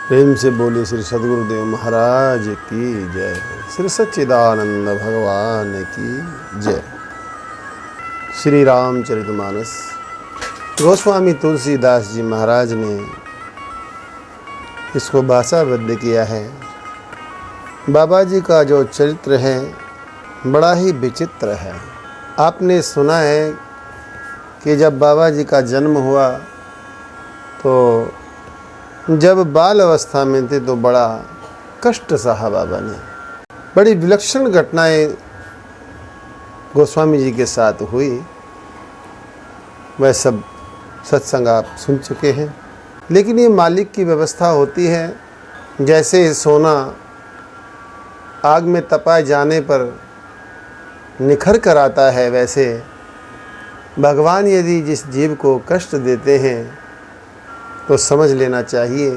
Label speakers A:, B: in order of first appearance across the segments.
A: प्रेम से बोले श्री सद्गुरुदेव महाराज की जय। श्री सच्चिदानंद भगवान की जय। श्री रामचरितमानस गोस्वामी तुलसीदास जी महाराज ने इसको भाषाबद्ध किया है। बाबा जी का जो चरित्र है बड़ा ही विचित्र है। आपने सुना है कि जब बाबा जी का जन्म हुआ तो जब बाल अवस्था में थे तो बड़ा कष्ट सहा बाबा ने। बड़ी विलक्षण घटनाएं गोस्वामी जी के साथ हुई। वह सब सत्संग आप सुन चुके हैं। लेकिन ये मालिक की व्यवस्था होती है। जैसे सोना आग में तपाए जाने पर निखर कर आता है, वैसे भगवान यदि जिस जीव को कष्ट देते हैं तो समझ लेना चाहिए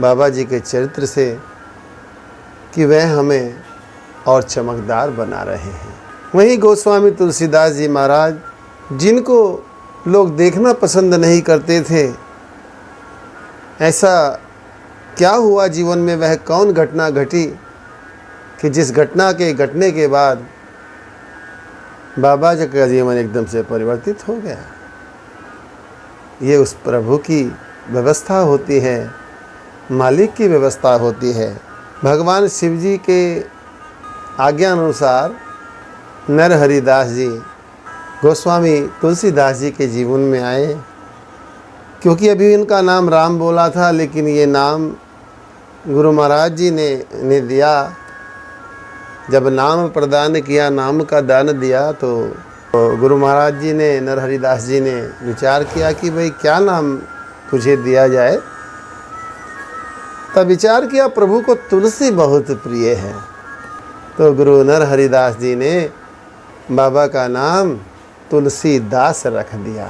A: बाबा जी के चरित्र से कि वह हमें और चमकदार बना रहे हैं। वहीं गोस्वामी तुलसीदास जी महाराज, जिनको लोग देखना पसंद नहीं करते थे, ऐसा क्या हुआ जीवन में, वह कौन घटना घटी कि जिस घटना के घटने के बाद बाबा जी का जीवन एकदम से परिवर्तित हो गया। ये उस प्रभु की व्यवस्था होती है, मालिक की व्यवस्था होती है। भगवान शिव जी के आज्ञा अनुसार नर हरिदास जी गोस्वामी तुलसीदास जी के जीवन में आए। क्योंकि अभी इनका नाम राम बोला था, लेकिन ये नाम गुरु महाराज जी ने दिया। जब नाम प्रदान किया, नाम का दान दिया, तो गुरु महाराज जी ने, नर हरिदास जी ने विचार किया कि भाई क्या नाम तुझे दिया जाए। तब विचार किया प्रभु को तुलसी बहुत प्रिय है, तो गुरु नर हरिदास जी ने बाबा का नाम तुलसीदास रख दिया।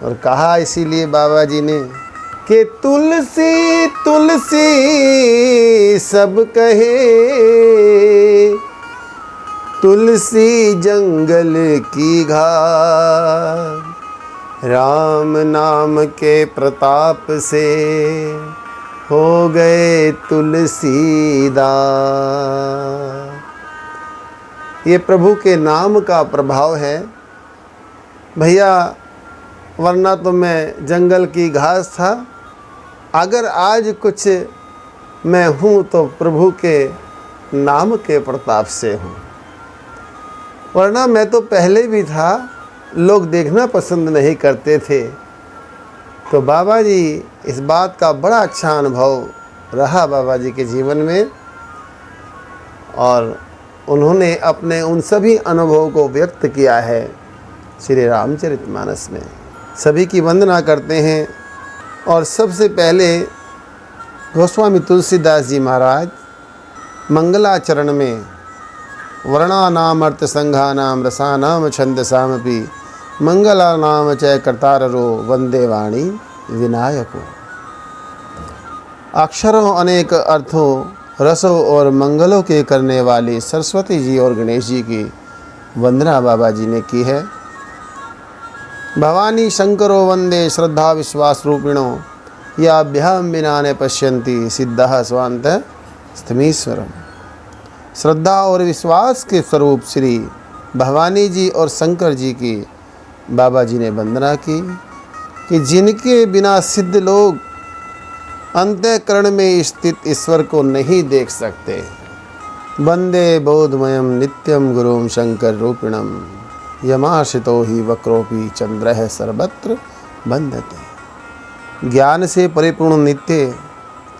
A: और कहा इसीलिए बाबा जी ने कि तुलसी तुलसी सब कहे, तुलसी जंगल की घाट, राम नाम के प्रताप से हो गए तुलसीदास। ये प्रभु के नाम का प्रभाव है भैया, वरना तो मैं जंगल की घास था। अगर आज कुछ मैं हूँ तो प्रभु के नाम के प्रताप से हूँ, वरना मैं तो पहले भी था, लोग देखना पसंद नहीं करते थे। तो बाबा जी, इस बात का बड़ा अच्छा अनुभव रहा बाबा जी के जीवन में, और उन्होंने अपने उन सभी अनुभवों को व्यक्त किया है श्री रामचरितमानस में। सभी की वंदना करते हैं। और सबसे पहले गोस्वामी तुलसीदास जी महाराज मंगलाचरण में वर्णानाम अर्थ संघानाम रसानाम छंदसामपि मंगलानाम चय कर्तारो वंदे वाणी विनायको। अक्षरों, अनेक अर्थों, रसों और मंगलों के करने वाली सरस्वती जी और गणेश जी की वंदना बाबा जी ने की है। भवानी शंकरो वंदे श्रद्धा विश्वास रूपिणो, याभ्याम विना न पश्यन्ति सिद्धः स्वांत स्थमीश्वरम। श्रद्धा और विश्वास के स्वरूप श्री भवानी जी और शंकर जी की बाबा जी ने वंदना की कि जिनके बिना सिद्ध लोग अंतःकरण में स्थित ईश्वर को नहीं देख सकते। वंदे बोधमयम नित्यम गुरुम शंकर रूपिणम, यमाश्रितो ही वक्रोपि चंद्रः सर्वत्र बंधते। ज्ञान से परिपूर्ण नित्य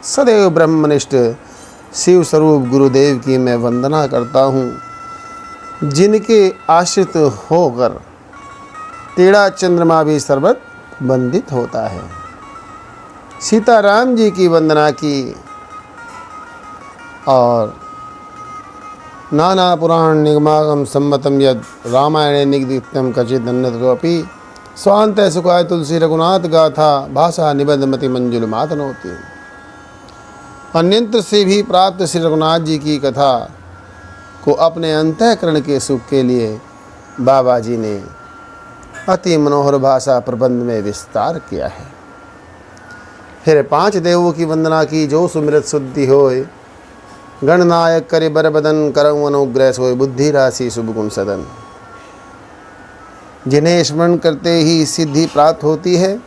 A: सदैव ब्रह्मनिष्ठ शिव स्वरूप गुरुदेव की मैं वंदना करता हूँ, जिनके आश्रित होकर टेढ़ा चंद्रमा भी सर्वत्र बंदित होता है। सीताराम जी की वंदना की। और नाना पुराण निगमागम सम्मतम यद रामायणे निगदित्यम कचिद अन्यतोपि स्वांत सुखाय तुलसी रघुनाथ गाथा भाषा निबद्धमति मंजुल मातनोति। अन्यंत्र से भी प्राप्त श्री रघुनाथ जी की कथा को अपने अंतःकरण के सुख के लिए बाबा जी ने अति मनोहर भाषा प्रबंध में विस्तार किया है। फिर 5 देवों की वंदना की, जो सुमिरत शुद्धि होए। गणनायक करे बर बदन, करऊँ अनुग्रह सोए, बुद्धि राशि शुभ गुण सदन। जिन्हें स्मरण करते ही सिद्धि प्राप्त होती है,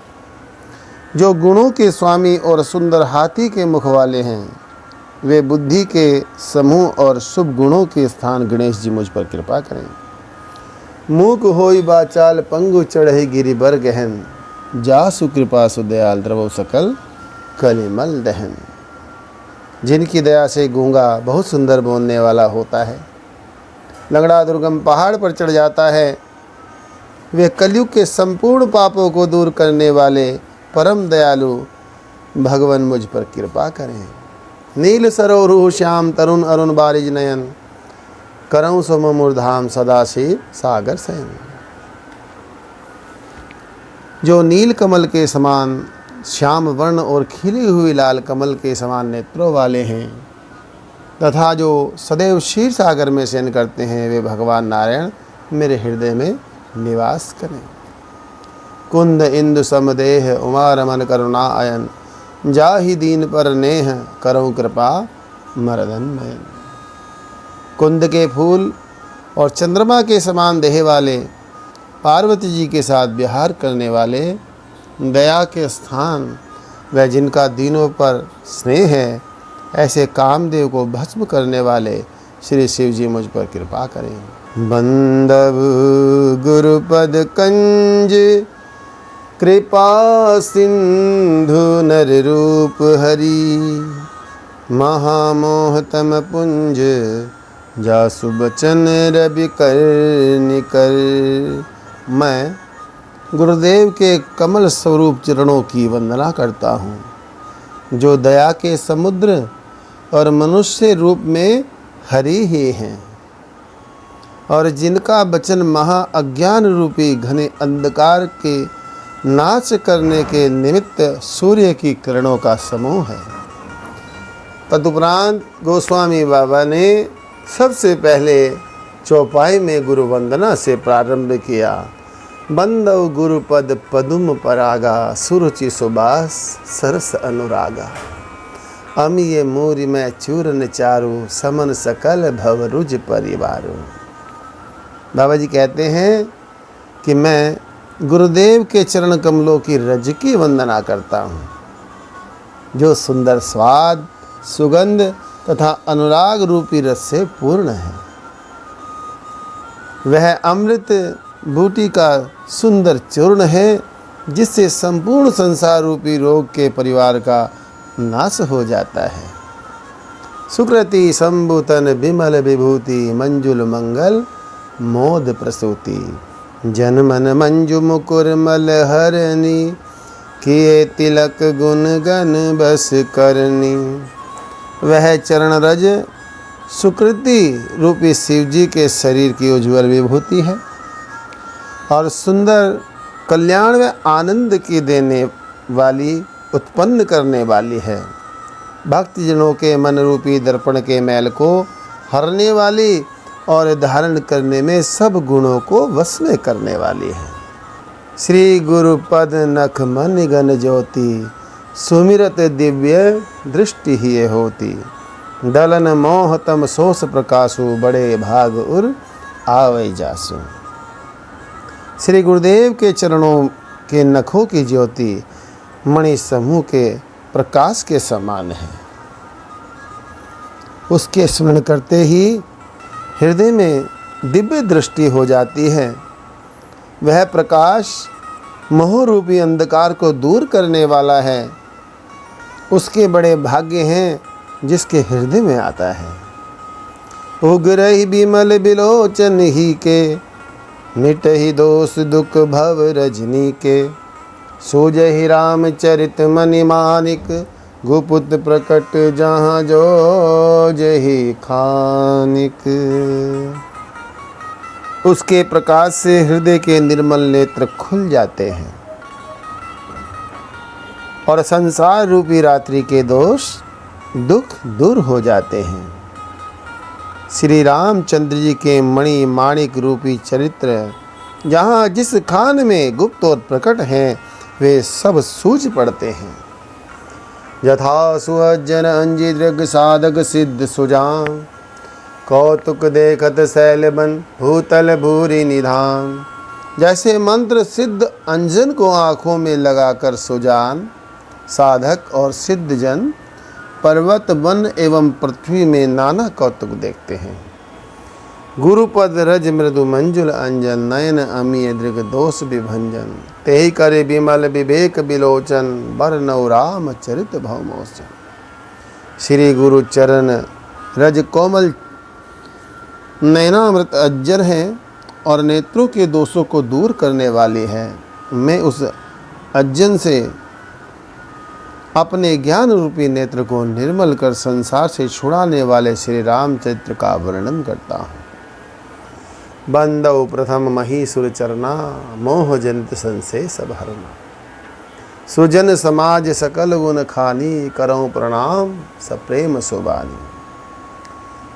A: जो गुणों के स्वामी और सुंदर हाथी के मुख वाले हैं, वे बुद्धि के समूह और शुभ गुणों के स्थान गणेश जी मुझ पर कृपा करें। मूक होई बाचाल, पंगु चढ़े गिरि बर गहन, जासु कृपा सुदयाल, द्रवो सकल कलिमल दहन। जिनकी दया से गूंगा बहुत सुंदर बोलने वाला होता है, लंगड़ा दुर्गम पहाड़ पर चढ़ जाता है, वे कलयुग के संपूर्ण पापों को दूर करने वाले परम दयालु भगवान मुझ पर कृपा करें। नील सरोरु श्याम तरुण अरुण बारिज नयन, करऊँ सुम मूर्धाम सदाशिव सागर शयन। जो नील कमल के समान श्याम वर्ण और खिली हुई लाल कमल के समान नेत्रों वाले हैं तथा जो सदैव क्षीर सागर में शयन करते हैं, वे भगवान नारायण मेरे हृदय में निवास करें। कुंद इंदु समदेह उमा रमन करुणा अयन, जाहि दीन पर नेह करऊँ कृपा मरदन नयन। कुंद के फूल और चंद्रमा के समान देह वाले, पार्वती जी के साथ विहार करने वाले, दया के स्थान व जिनका दीनों पर स्नेह है, ऐसे कामदेव को भस्म करने वाले श्री शिव जी मुझ पर कृपा करें। बंदव गुरुपद कंज, कृपा सिंधु नर रूप हरि, महामोहतम पुंज, जासु बचन रवि कर निकर। मैं गुरुदेव के कमल स्वरूप चरणों की वंदना करता हूँ, जो दया के समुद्र और मनुष्य रूप में हरि ही हैं और जिनका वचन महा अज्ञान रूपी घने अंधकार के नाश करने के निमित्त सूर्य की किरणों का समूह है। तदुपरांत गोस्वामी बाबा ने सबसे पहले चौपाई में गुरु वंदना से प्रारंभ किया। बंदव गुरुपद पदुम परागा, सुरुचि सुबास सरस अनुरागा, अमिय मूरि में चूरन चारु, समन सकल भव रुज परिवारो। बाबा जी कहते हैं कि मैं गुरुदेव के चरण कमलों की रज की वंदना करता हूँ, जो सुंदर स्वाद, सुगंध तथा अनुराग रूपी रस से पूर्ण है। वह अमृत बूटी का सुंदर चूर्ण है, जिससे संपूर्ण संसार रूपी रोग के परिवार का नाश हो जाता है। सुकृति संभूतन विमल विभूति, मंजुल मंगल मोद प्रसूति, जनमन मंजु मुकुर मल हरनी, किए तिलक गुण गण बस करनी। वह चरण रज सुकृति रूपी शिव जी के शरीर की उज्ज्वल विभूति है और सुंदर कल्याण व आनंद की देने वाली, उत्पन्न करने वाली है। भक्तजनों के मन रूपी दर्पण के मैल को हरने वाली और धारण करने में सब गुणों को वश में करने वाली है। श्री गुरुपद नख मन गण ज्योति, सुमिरत दिव्य दृष्टि ही होती। दलन मोह तम सोस प्रकाशु, बड़े भाग उर आवे जासु। श्री गुरुदेव के चरणों के नखों की ज्योति मणि समूह के प्रकाश के समान है। उसके स्मरण करते ही हृदय में दिव्य दृष्टि हो जाती है। वह प्रकाश मोह रूपी अंधकार को दूर करने वाला है। उसके बड़े भाग्य हैं जिसके हृदय में आता है। उग्रहि बिमल बिलोचन ही के, मिटहि दोष दुख भव रजनी के। सोजहि रामचरित मनि मानिक, गुपुत प्रकट जहाँ जो जही खानिक। उसके प्रकाश से हृदय के निर्मल नेत्र खुल जाते हैं और संसार रूपी रात्रि के दोष दुख दूर हो जाते हैं। श्री रामचंद्र जी के मणि माणिक रूपी चरित्र जहाँ जिस खान में गुप्त और प्रकट हैं, वे सब सूझ पड़ते हैं। यथा सुहज्जन अंजी दृग साधक सिद्ध सुजान, कौतुक देखत शैल बन भूतल भूरि निधान। जैसे मंत्र सिद्ध अंजन को आँखों में लगाकर सुजान, साधक और सिद्ध जन पर्वत वन एवं पृथ्वी में नाना कौतुक देखते हैं। गुरुपद रज मृदु मंजुल अंजन, नयन अमीय दृग दोष विभंजन। तेहि करे विमल विवेक विलोचन, बरनौ राम चरित भवमोचन। श्री गुरु चरण रज कोमल नयनामृत अज्जर हैं और नेत्रों के दोषों को दूर करने वाली है। मैं उस अज्जन से अपने ज्ञान रूपी नेत्र को निर्मल कर संसार से छुड़ाने वाले श्री रामचरित्र का वर्णन करता हूँ। बंदौ प्रथम महीसुर चरना, मोह जनित संशय सब हरना। सुजन समाज सकल गुण खानी, करऊँ प्रणाम सप्रेम सुबानी।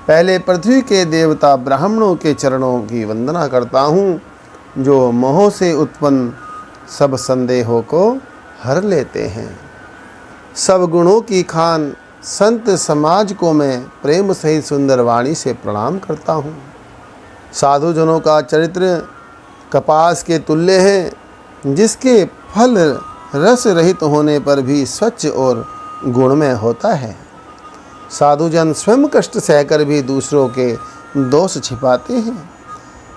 A: पहले पृथ्वी के देवता ब्राह्मणों के चरणों की वंदना करता हूँ, जो मोह से उत्पन्न सब संदेहों को हर लेते हैं। सब गुणों की खान संत समाज को मैं प्रेम सहित सुंदर वाणी से प्रणाम करता हूँ। साधुजनों का चरित्र कपास के तुल्य है, जिसके फल रस रहित होने पर भी स्वच्छ और गुणमय होता है। साधुजन स्वयं कष्ट सहकर भी दूसरों के दोष छिपाते हैं,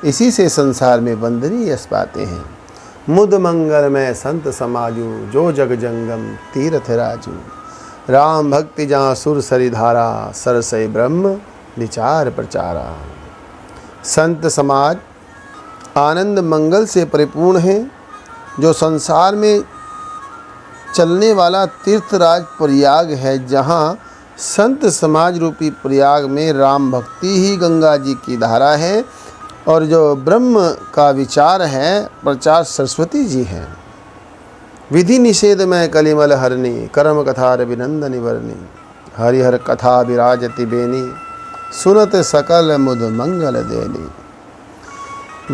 A: इसी से संसार में बंदनी यश पाते हैं। मुद मंगल में संत समाजू, जो जग जंगम तीर्थ राजू। राम भक्ति जहाँ सुर सरिधारा, सरसई ब्रह्म विचार प्रचारा। संत समाज आनंद मंगल से परिपूर्ण है, जो संसार में चलने वाला तीर्थराज प्रयाग है, जहाँ संत समाज रूपी प्रयाग में राम भक्ति ही गंगा जी की धारा है और जो ब्रह्म का विचार है प्रचार सरस्वती जी हैं। विधि निषेध में कलिमल हरनी, कर्म कथा रविनंदनी वर्णी। हरिहर कथा विराजति बेनी, सुनत सकल मुद मंगल देनी।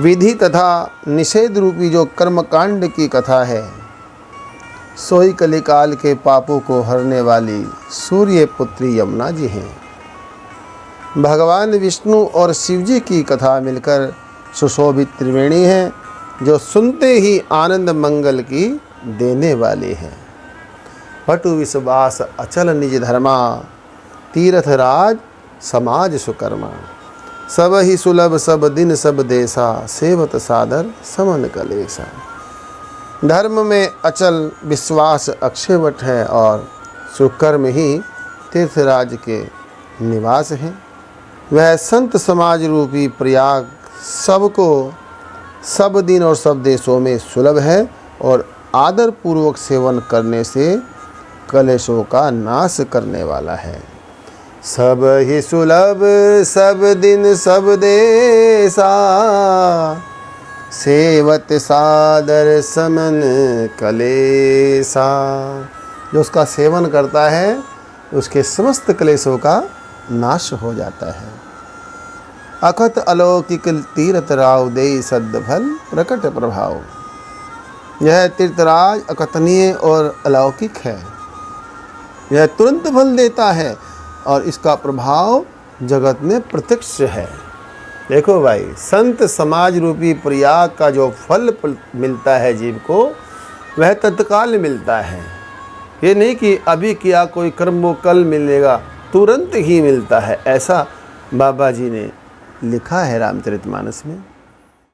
A: विधि तथा निषेध रूपी जो कर्मकांड की कथा है, सोई कलिकाल के पापों को हरने वाली सूर्य पुत्री यमुना जी हैं। भगवान विष्णु और शिव जी की कथा मिलकर सुशोभित त्रिवेणी है, जो सुनते ही आनंद मंगल की देने वाली है। पटु विश्वास अचल निज धर्मा, तीर्थ राज समाज सुकर्मा। सब ही सुलभ सब दिन सब देशा, सेवत सादर समन कलेसा। धर्म में अचल विश्वास अक्षयवट है और सुकर्म ही तीर्थराज के निवास हैं। वह संत समाज रूपी प्रयाग सबको सब दिन और सब देशों में सुलभ है और आदर पूर्वक सेवन करने से कलेशों का नाश करने वाला है। सब ही सुलभ सब दिन सब देशा, सेवत सादर समन कलेसा। जो उसका सेवन करता है उसके समस्त क्लेशों का नाश हो जाता है। अखत अलौकिक तीर्थ राव देई सद्फल प्रकट प्रभाव। यह तीर्थराज अकथनीय और अलौकिक है, यह तुरंत फल देता है और इसका प्रभाव जगत में प्रत्यक्ष है। देखो भाई, संत समाज रूपी प्रयाग का जो फल मिलता है जीव को, वह तत्काल मिलता है। ये नहीं कि अभी किया कोई कर्म वो कल मिलेगा, तुरंत ही मिलता है। ऐसा बाबा जी ने लिखा है रामचरितमानस में।